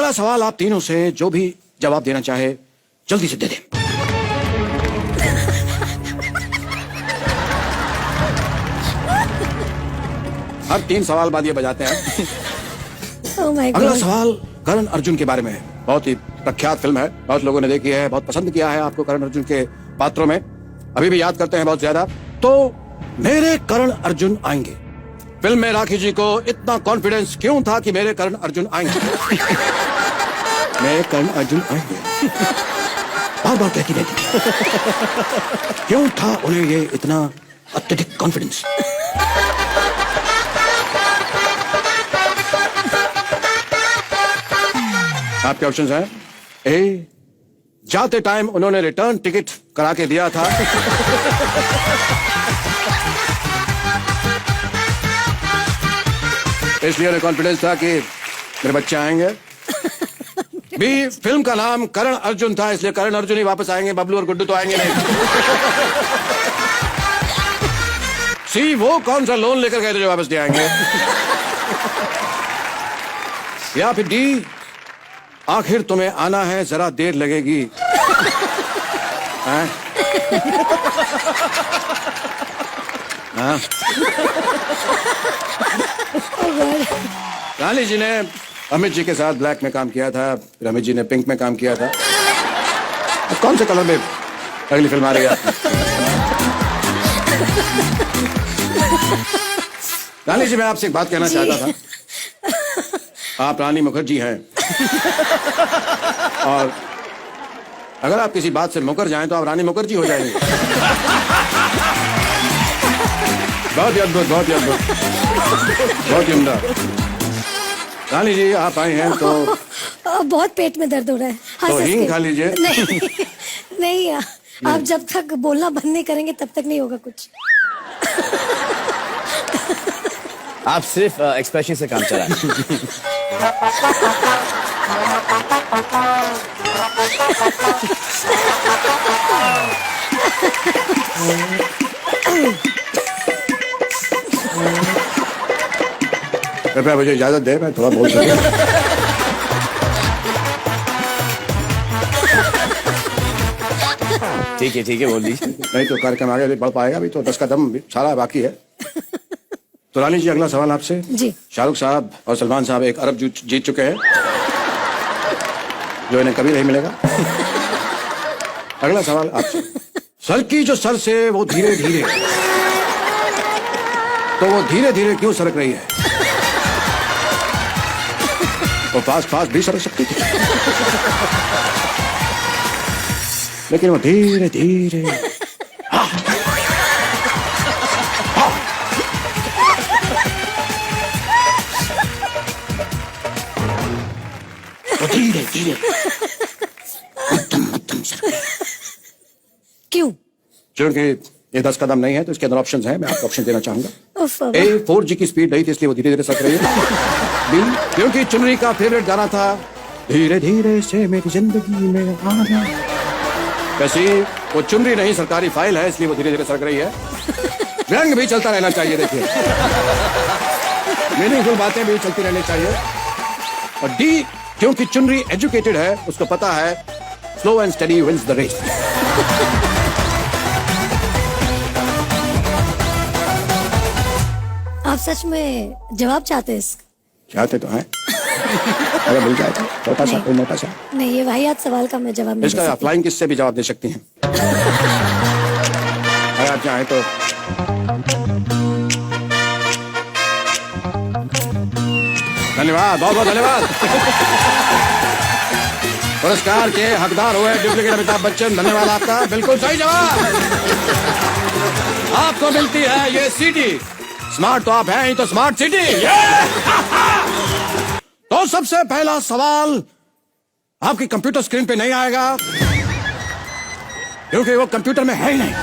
अगला सवाल आप तीनों से जो भी जवाब देना चाहे जल्दी से दे दें। हर 3 सवाल बाद ये बजाते हैं। Oh my God. अगला सवाल करण अर्जुन के बारे में है। बहुत ही प्रख्यात फिल्म है, बहुत लोगों ने देखी है, बहुत पसंद किया है आपको करण अर्जुन के पात्रों में, अभी भी याद करते हैं बहुत ज्यादा। तो मेरे करण अर्जुन आएंगे। फिल्म में राखी जी को इतना कॉन्फिडेंस क्यों था कि मेरे करण अर्जुन आएंगे? मेरे करण अर्जुन आएंगे बार बार कहती रहती, क्यों था उन्हें ये इतना अत्यधिक कॉन्फिडेंस? आपके ऑप्शंस हैं। ए, जाते टाइम उन्होंने रिटर्न टिकट करा के दिया था। इसलिए उन्हें कॉन्फिडेंस था कि मेरे बच्चे आएंगे। बी, फिल्म का नाम करण अर्जुन था, इसलिए करण अर्जुन ही वापस आएंगे, बबलू और गुड्डू तो आएंगे नहीं। सी, वो कौन सा लोन लेकर गए थे जो वापस नहीं आएंगे? या फिर डी, आखिर तुम्हें आना है, जरा देर लगेगी। हाँ? हाँ? रानी जी ने अमित जी के साथ ब्लैक में काम किया था, फिर अमित जी ने पिंक में काम किया था। अब कौन से कलर में अगली फिल्म आ रही है? रानी जी, मैं आपसे एक बात कहना चाहता था। आप रानी मुखर्जी हैं और अगर आप किसी बात से मुकर जाएं तो आप रानी मुखर्जी हो जाएंगे। बहुत ही अद्भुत, बहुत ही अद्भुत, बहुत ही उम्दा। रानी जी, आप आए हैं तो बहुत पेट में दर्द हो रहा है। तो हींग खा लीजिए। नहीं, नहीं, आप जब तक बोलना बंद नहीं करेंगे तब तक नहीं होगा कुछ। आप सिर्फ एक्सप्रेशन से काम चलाएं। कृपया मुझे इजाजत दे, मैं थोड़ा बोल सकूं। ठीक है, बोल दीजिए। नहीं तो कार्यक्रम आगे भी बढ़ पाएगा, अभी तो 10 का दम सारा बाकी है। तो रानी जी, अगला सवाल आपसे। जी। शाहरुख साहब और सलमान साहब 1 अरब जीत चुके हैं, जो इन्हें कभी नहीं मिलेगा। अगला सवाल आपसे। सर की जो सर से वो धीरे धीरे, तो वो धीरे धीरे क्यों सरक रही है? वो फास्ट फास्ट भी सरक सकती थी, लेकिन वो धीरे धीरे। वो धीरे धीरे मध्यम सरक रही है। क्यों? क्योंकि ये 10 कदम नहीं है, तो इसके अंदर ऑप्शंस हैं, मैं आपको ऑप्शन देना चाहूंगा। उफ, ए, 4G की स्पीड नहीं थी, इसलिए वो धीरे धीरे सरक रही है। बी, क्योंकि चुनरी का फेवरेट गाना था धीरे धीरे से मेरी जिंदगी में आना। वैसे वो चुनरी नहीं, सरकारी फाइल है, इसलिए वो धीरे धीरे सरक रही है। रंग भी चलता रहना चाहिए, देखिए, मीनिंगफुल बातें भी चलती रहनी चाहिए। और डी, क्योंकि चुनरी एजुकेटेड है, उसको पता है slow and steady wins the race. आप सच में जवाब चाहते हैं इसका? चाहते तो हैं, अगर मिल जाए तो छोटा सा, कोई मोटा सा। नहीं, ये वाहियात सवाल का मैं जवाब नहीं इसका दे आप सकती। फ्लाइंग किस से भी जवाब दे सकती हैं, अगर आप चाहें तो। धन्यवाद, बहुत बहुत धन्यवाद। पुरस्कार के हकदार हुए डुप्लीकेट अमिताभ बच्चन, धन्यवाद आपका। बिल्कुल सही जवाब। आपको मिलती है ये सीडी। स्मार्ट तो आप हैं ही, तो स्मार्ट सिटी। तो सबसे पहला सवाल आपकी कंप्यूटर स्क्रीन पे नहीं आएगा, क्योंकि वो कंप्यूटर में है ही नहीं।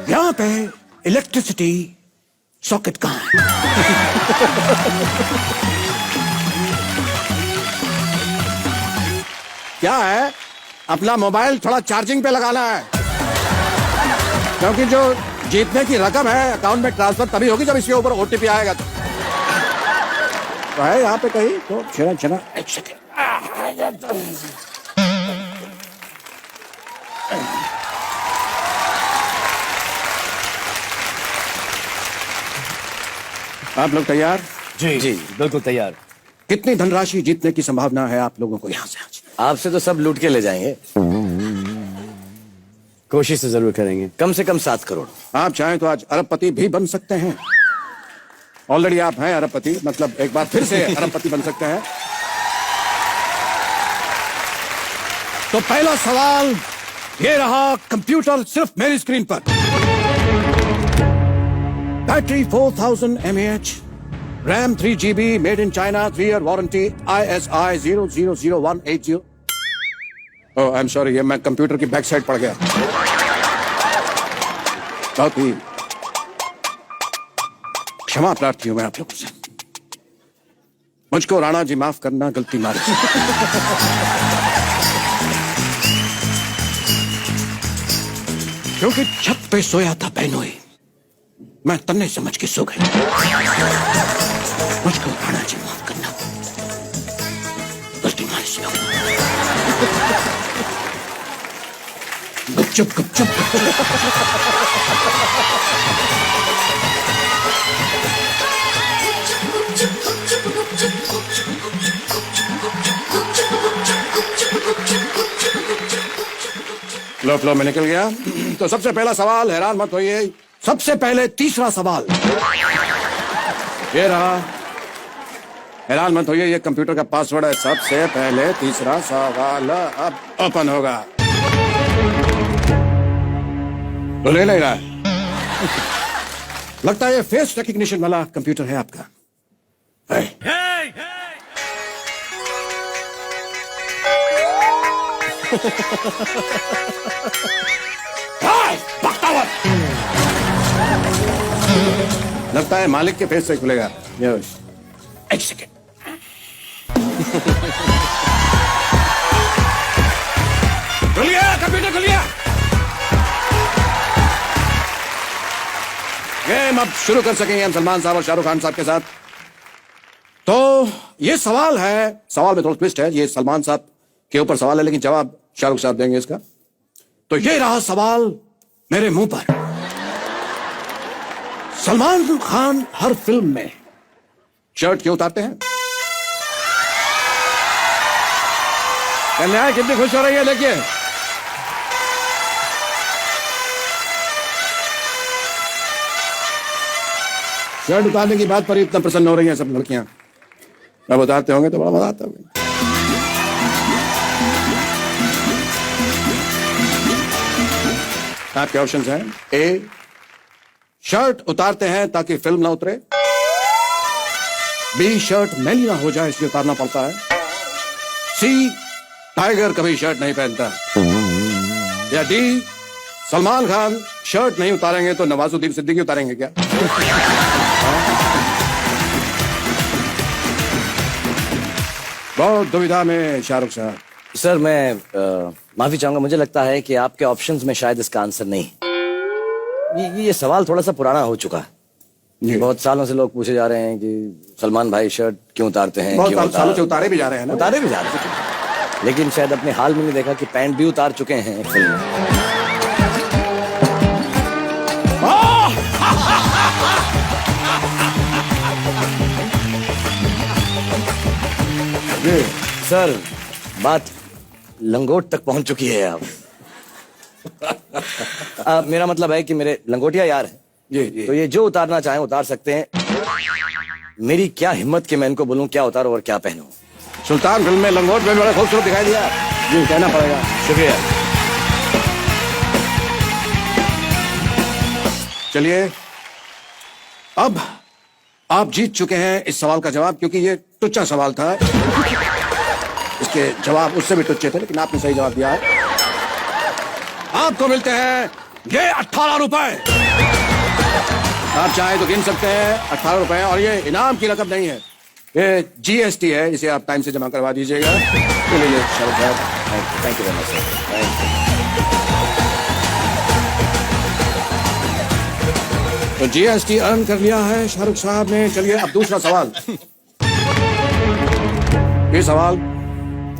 यहां पे इलेक्ट्रिसिटी सॉकेट कहां है? क्या है, अपना मोबाइल थोड़ा चार्जिंग पे लगाना है, क्योंकि जो जीतने की रकम है, अकाउंट में ट्रांसफर तभी होगी जब इसके ऊपर ओटीपी आएगा तो है यहाँ पे कहीं तो चला चला। एक सेकेंड, आप लोग तैयार? जी जी बिल्कुल तैयार। कितनी धनराशि जीतने की संभावना है आप लोगों को यहाँ से आज? आपसे तो सब लूट के ले जाएंगे। कोशिश तो जरूर करेंगे, कम से कम 7 करोड़। आप चाहें तो आज अरबपति भी बन सकते हैं। ऑलरेडी आप हैं अरबपति, मतलब एक बार फिर से अरबपति बन सकते हैं। तो पहला सवाल ये रहा, कंप्यूटर सिर्फ मेरी स्क्रीन पर। Battery 4000 mAh, RAM 3 GB, made in China, 3 year warranty, ISI 000180। Oh I am sorry, ये मैं कंप्यूटर की बैक साइड पड़ गया। बहुत ही क्षमा प्रार्थी हूं मैं आप लोगों से, मुझको राणा जी माफ करना, गलती मारी। क्योंकि छत पे सोया था बहनोई, मैं तन्ने समझ के सो गई। मुझको राणा जी माफ करना, गलती मारी से। गुपचुप गुपचुप लो फ्लो में निकल गया। तो सबसे पहला सवाल, हैरान मत होइए, सबसे पहले तीसरा सवाल ये रहा। हैरान मत होइए, ये कंप्यूटर का पासवर्ड है। सबसे पहले तीसरा सवाल अब ओपन होगा। तो ले रहा है, लगता है ये फेस रिकग्निशन वाला कंप्यूटर है आपका। लगता है मालिक के फेस से खुलेगा। एक सेकेंड, खुलिए कंप्यूटर, खुलिए। गेम अब शुरू कर सकेंगे हम सलमान साहब और शाहरुख खान साहब के साथ। तो ये सवाल है, सवाल में थोड़ा ट्विस्ट है। ये सलमान साहब के ऊपर सवाल है, लेकिन जवाब शाहरुख साहब देंगे इसका। तो ये रहा सवाल मेरे मुंह पर। सलमान खान हर फिल्म में शर्ट क्यों उतारते हैं? कन्या कितनी खुश हो रही है, देखिए। शर्ट उतारने की बात पर इतना प्रसन्न हो रही हैं सब लड़कियां। अब उतारते होंगे तो बड़ा मजा आता होगा। आपके ऑप्शंस हैं। ए, शर्ट उतारते हैं ताकि फिल्म ना उतरे। बी, शर्ट मैली ना हो जाए इसलिए उतारना पड़ता है। सी, टाइगर कभी शर्ट नहीं पहनता। या डी, सलमान खान शर्ट नहीं उतारेंगे तो नवाजुद्दीन सिद्दीकी उतारेंगे क्या? बहुत दुविधा में शाहरुख साहब। सर मैं माफी चाहूंगा, मुझे लगता है कि आपके ऑप्शंस में शायद इसका आंसर नहीं। ये सवाल थोड़ा सा पुराना हो चुका है। बहुत सालों से लोग पूछे जा रहे हैं कि सलमान भाई शर्ट क्यों उतारते हैं। बहुत सालों से उतारे भी जा रहे हैं ना। उतारे भी जा रहे हैं, लेकिन शायद अपने हाल में नहीं देखा कि पैंट भी उतार चुके हैं एक फिल्म में। सर बात लंगोट तक पहुंच चुकी है अब। मेरा मतलब है कि मेरे लंगोटिया यार हैं जी जी। तो ये जो उतारना चाहें उतार सकते हैं। मेरी क्या हिम्मत कि मैं इनको बोलूं क्या उतारो और क्या पहनूं। सुल्तान फिल्म में लंगोट में बड़ा खूबसूरत दिखाई दिया, जी कहना पड़ेगा। शुक्रिया। चलिए, अब आप जीत चुके हैं इस सवाल का जवाब, क्योंकि ये टुच्चा सवाल था। इसके जवाब उससे भी टुच्चे थे, लेकिन आपने सही जवाब दिया है। आपको मिलते हैं ये 18 रुपए। आप चाहे तो गिन सकते हैं 18 रुपए, और ये इनाम की रकम नहीं है, ये GST है, इसे आप टाइम से जमा करवा दीजिएगा। चलिए शाहरुख साहब, thank you very much sir. तो जीएसटी अर्न कर लिया है शाहरुख साहब ने। चलिए अब दूसरा सवाल। ये सवाल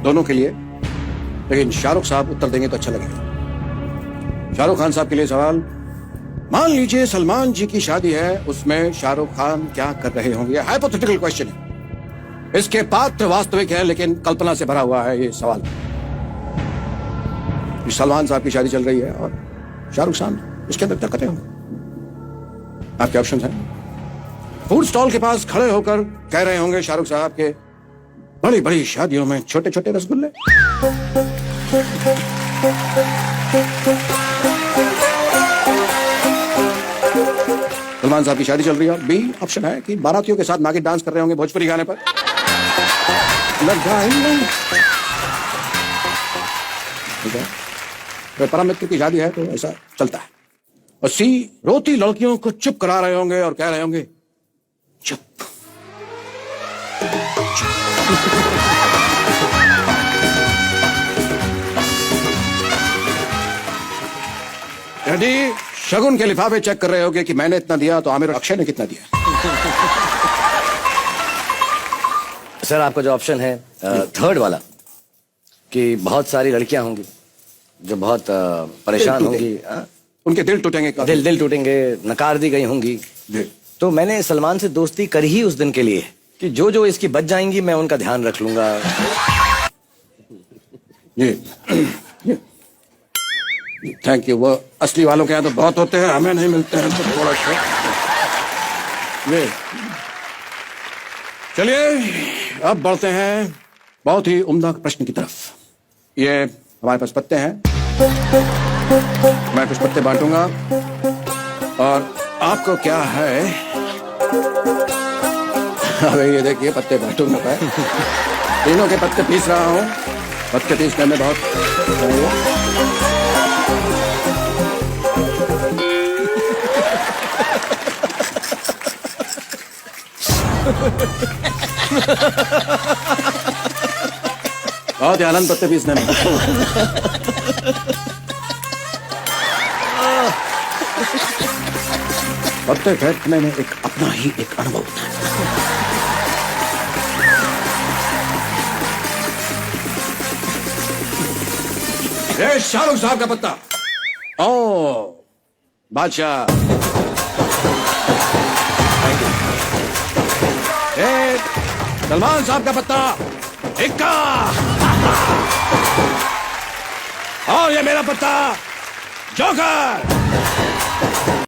दोनों के लिए, लेकिन शाहरुख साहब उत्तर देंगे तो अच्छा लगेगा। शाहरुख खान साहब के लिए सवाल। मान लीजिए सलमान जी की शादी है, उसमें शाहरुख खान क्या कर रहे होंगे? हाइपोथेटिकल क्वेश्चन है। इसके पात्र वास्तविक है लेकिन कल्पना से भरा हुआ है ये सवाल। सलमान साहब की शादी चल रही है और शाहरुख खान उसके अंदर क्या करते होंगे? आपके ऑप्शन हैं। फूड स्टॉल के पास खड़े होकर कह रहे होंगे शाहरुख साहब के बड़ी बड़ी शादियों में छोटे छोटे रसगुल्ले। सलमान साहब की शादी चल रही है। बी ऑप्शन है कि बारातियों के साथ नागिन डांस कर रहे होंगे भोजपुरी गाने पर। ठीक है, तो परम मित्र की शादी है तो ऐसा चलता है। और सी, रोती लड़कियों को चुप करा रहे होंगे और कह रहे होंगे चुप। डी, शगुन के लिफाफे चेक कर रहे होगे कि मैंने इतना दिया तो आमिर और अक्षय ने कितना दिया। सर आपका जो ऑप्शन है थर्ड वाला, कि बहुत सारी लड़कियां होंगी जो बहुत परेशान होंगी, उनके दिल टूटेंगे, दिल टूटेंगे, नकार दी गई होंगी। तो मैंने सलमान से दोस्ती करी ही उस दिन के लिए कि जो इसकी बच जाएंगी मैं उनका ध्यान रख लूंगा। ये थैंक यू। वो असली वालों के यहाँ तो बहुत होते हैं, हमें नहीं मिलते हैं तो थोड़ा सा। ये चलिए अब बढ़ते हैं बहुत ही उम्दा प्रश्न की तरफ। ये हमारे पास पत्ते हैं, मैं कुछ पत्ते बांटूंगा और आपको क्या है, अबे ये देखिए पत्ते बांटूंगा मैं। तीनों के पत्ते पीस रहा हूँ। पत्ते पीसने में बहुत बहुत ही आनंद पत्ते पीसने में। पत्ते फेंकने में एक अपना ही एक अनुभव होता है। ये शाहरुख साहब का पत्ता। ओ बादशाह, सलमान साहब का पत्ता इक्का। और ये मेरा पत्ता जोकर।